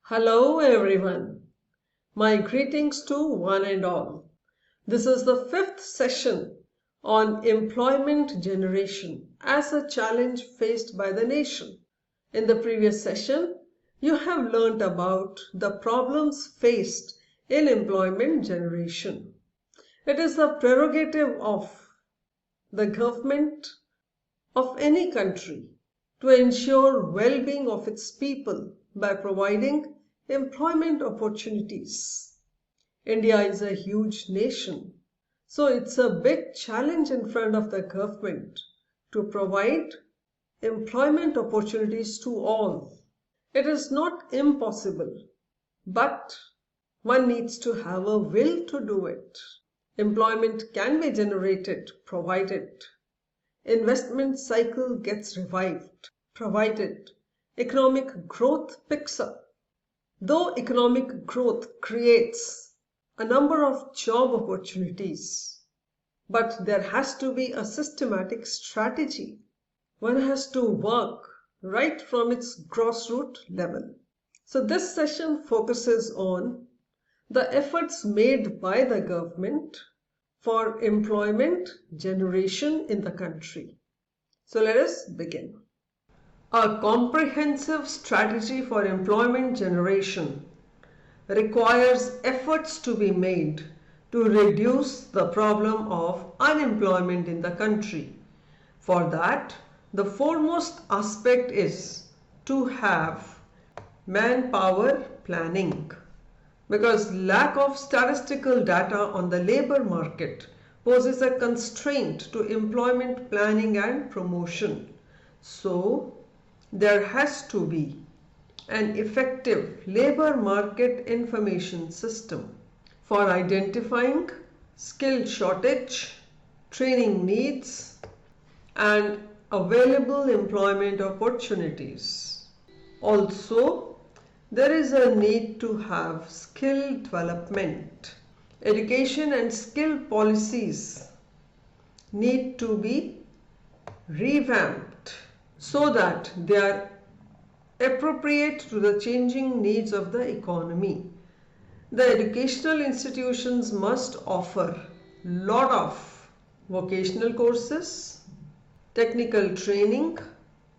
Hello everyone. My greetings to one and all. This is the fifth session on employment generation as a challenge faced by the nation. In the previous session, you have learnt about the problems faced in employment generation. It is the prerogative of the government of any country to ensure well-being of its people by providing employment opportunities. India is a huge nation, so it's a big challenge in front of the government to provide employment opportunities to all. It is not impossible, but one needs to have a will to do it. Employment can be generated provided investment cycle gets revived, provided economic growth picks up. Though economic growth creates a number of job opportunities, but there has to be a systematic strategy. One has to work right from its grassroots level. So this session focuses on the efforts made by the government for employment generation in the country. So let us begin. A comprehensive strategy for employment generation requires efforts to be made to reduce the problem of unemployment in the country. For that, the foremost aspect is to have manpower planning, because lack of statistical data on the labor market poses a constraint to employment planning and promotion. So, there has to be an effective labor market information system for identifying skill shortage, training needs, and available employment opportunities. Also, there is a need to have skill development. Education and skill policies need to be revamped so that they are appropriate to the changing needs of the economy. The educational institutions must offer lot of vocational courses, technical training,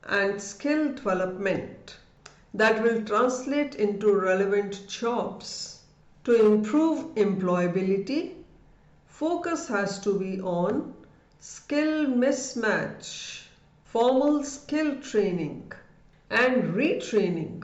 and skill development that will translate into relevant jobs. To improve employability, focus has to be on skill mismatch, formal skill training, and retraining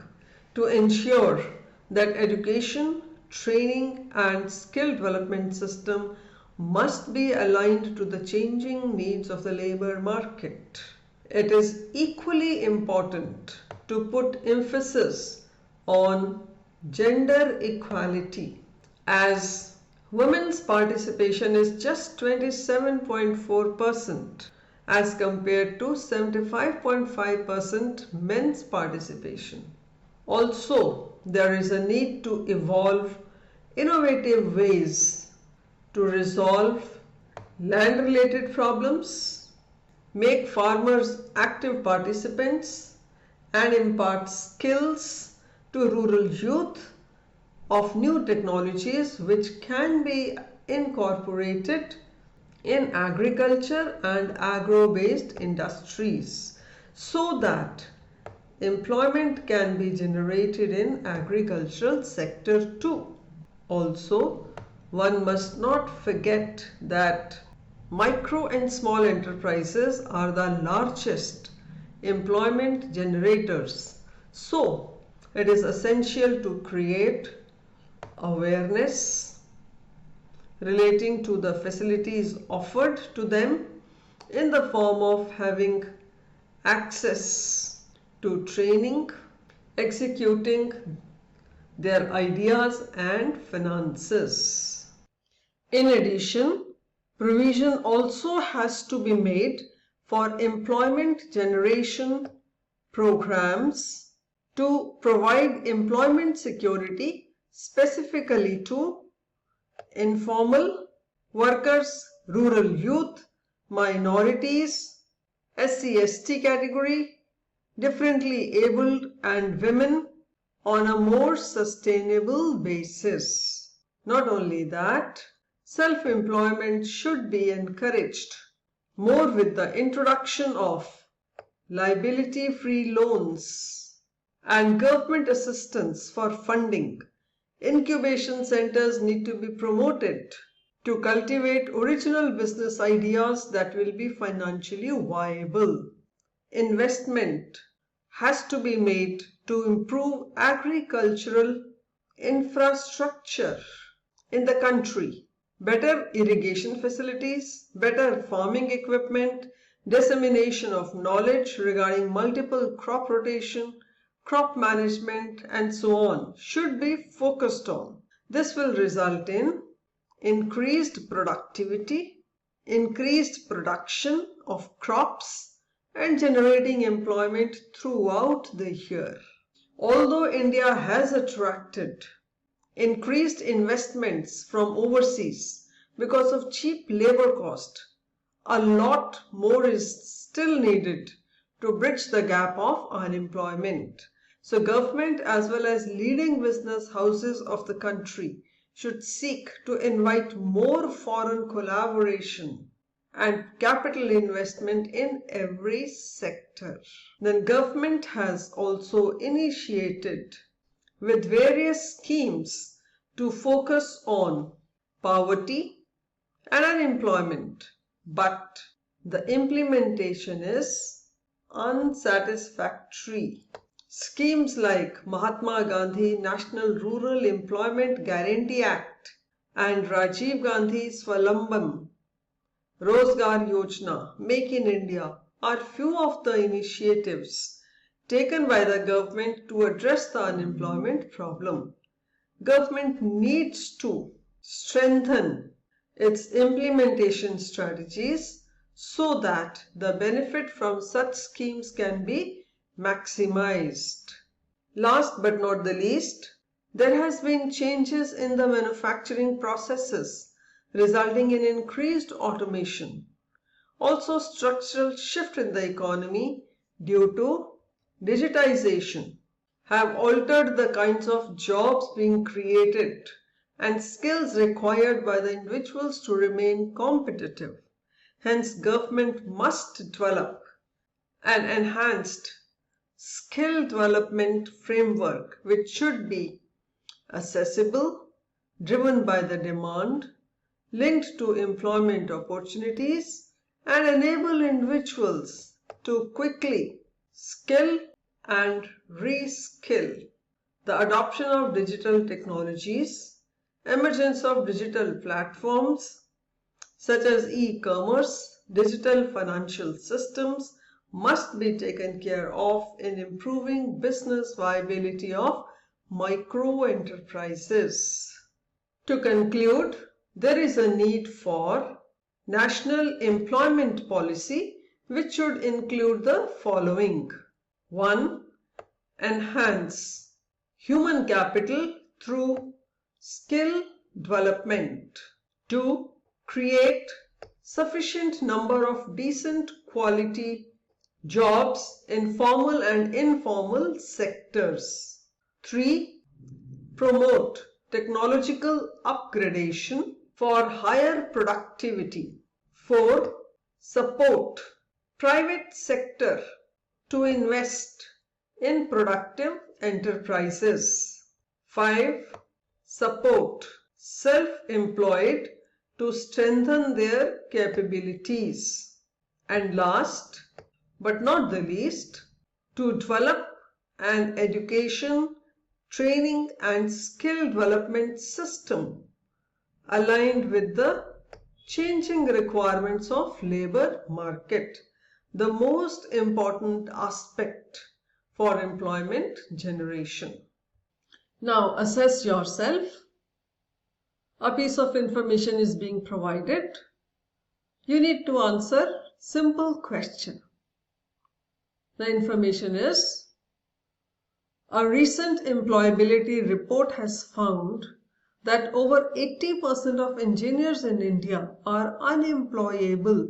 to ensure that education, training, and skill development system must be aligned to the changing needs of the labor market. It is equally important to put emphasis on gender equality, as women's participation is just 27.4% as compared to 75.5% men's participation. Also, there is a need to evolve innovative ways to resolve land-related problems, make farmers active participants, and impart skills to rural youth of new technologies which can be incorporated in agriculture and agro-based industries, so that employment can be generated in agricultural sector too. Also, one must not forget that micro and small enterprises are the largest employment generators. So, it is essential to create awareness relating to the facilities offered to them in the form of having access to training, executing their ideas and finances. In addition, provision also has to be made for employment generation programs to provide employment security specifically to informal workers, rural youth, minorities, SC/ST category, differently abled and women, on a more sustainable basis. Not only that, self-employment should be encouraged more with the introduction of liability-free loans and government assistance for funding. Incubation centers need to be promoted to cultivate original business ideas that will be financially viable. Investment has to be made to improve agricultural infrastructure in the country. Better irrigation facilities, better farming equipment, dissemination of knowledge regarding multiple crop rotation, crop management, and so on should be focused on. This will result in increased productivity, increased production of crops, and generating employment throughout the year. Although India has attracted increased investments from overseas because of cheap labor cost, a lot more is still needed to bridge the gap of unemployment. So government as well as leading business houses of the country should seek to invite more foreign collaboration and capital investment in every sector. Then government has also initiated with various schemes to focus on poverty and unemployment, but the implementation is unsatisfactory. Schemes like Mahatma Gandhi National Rural Employment Guarantee Act and Rajiv Gandhi Swalambam Rozgar Yojana, Make in India, are few of the initiatives taken by the government to address the unemployment problem. Government needs to strengthen its implementation strategies so that the benefit from such schemes can be maximized. Last but not the least, there has been changes in the manufacturing processes resulting in increased automation. Also, structural shift in the economy due to digitization have altered the kinds of jobs being created and skills required by the individuals to remain competitive. Hence, government must develop an enhanced skill development framework which should be accessible, driven by the demand, linked to employment opportunities, and enable individuals to quickly skill and reskill. The adoption of digital technologies, emergence of digital platforms such as e-commerce, digital financial systems must be taken care of in improving business viability of micro enterprises. To conclude, there is a need for national employment policy which should include the following. 1. Enhance human capital through skill development. 2. Create sufficient number of decent quality jobs in formal and informal sectors. 3. Promote technological upgradation for higher productivity. 4. Support private sector to invest in productive enterprises. 5. Support self-employed to strengthen their capabilities. And last but not the least, to develop an education, training and skill development system aligned with the changing requirements of labor market, the most important aspect for employment generation. Now assess yourself. A piece of information is being provided. You need to answer simple question. The information is: a recent employability report has found that over 80% of engineers in India are unemployable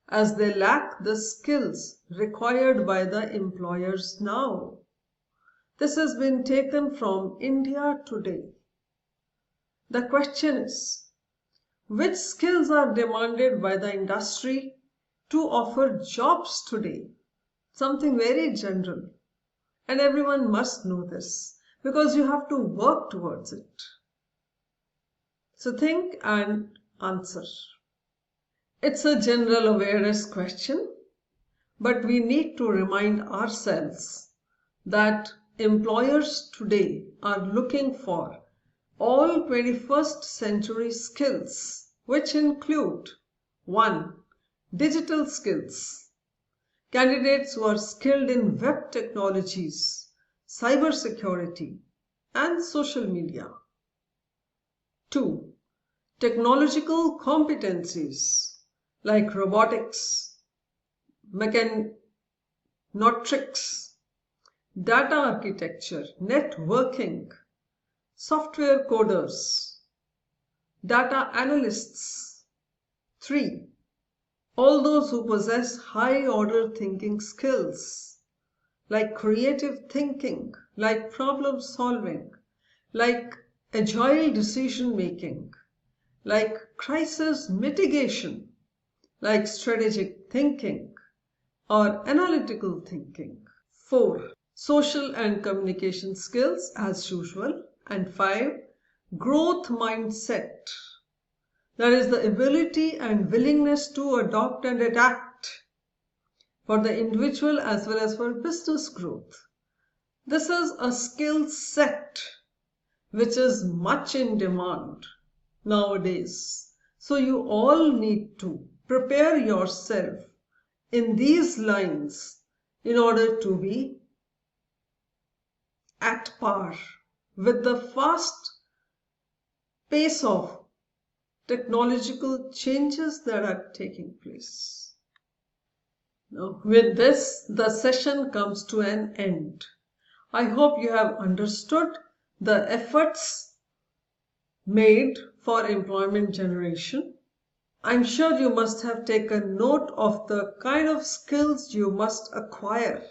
as they lack the skills required by the employers now. This has been taken from India Today. The question is, which skills are demanded by the industry to offer jobs today? Something very general. And everyone must know this because you have to work towards it. So think and answer. It's a general awareness question, but we need to remind ourselves that employers today are looking for all 21st century skills, which include 1. Digital skills. Candidates who are skilled in web technologies, cybersecurity, and social media. 2. Technological competencies like robotics, mechanotrix, data architecture, networking, software coders, data analysts. 3. All those who possess high-order thinking skills, like creative thinking, like problem solving, like agile decision making, like crisis mitigation, like strategic thinking or analytical thinking. 4. Social and communication skills as usual. And 5. Growth mindset. That is the ability and willingness to adopt and adapt for the individual as well as for business growth. This is a skill set which is much in demand nowadays. So you all need to prepare yourself in these lines in order to be at par with the fast pace of technological changes that are taking place. Now, with this, the session comes to an end. I hope you have understood the efforts made for employment generation. I'm sure you must have taken note of the kind of skills you must acquire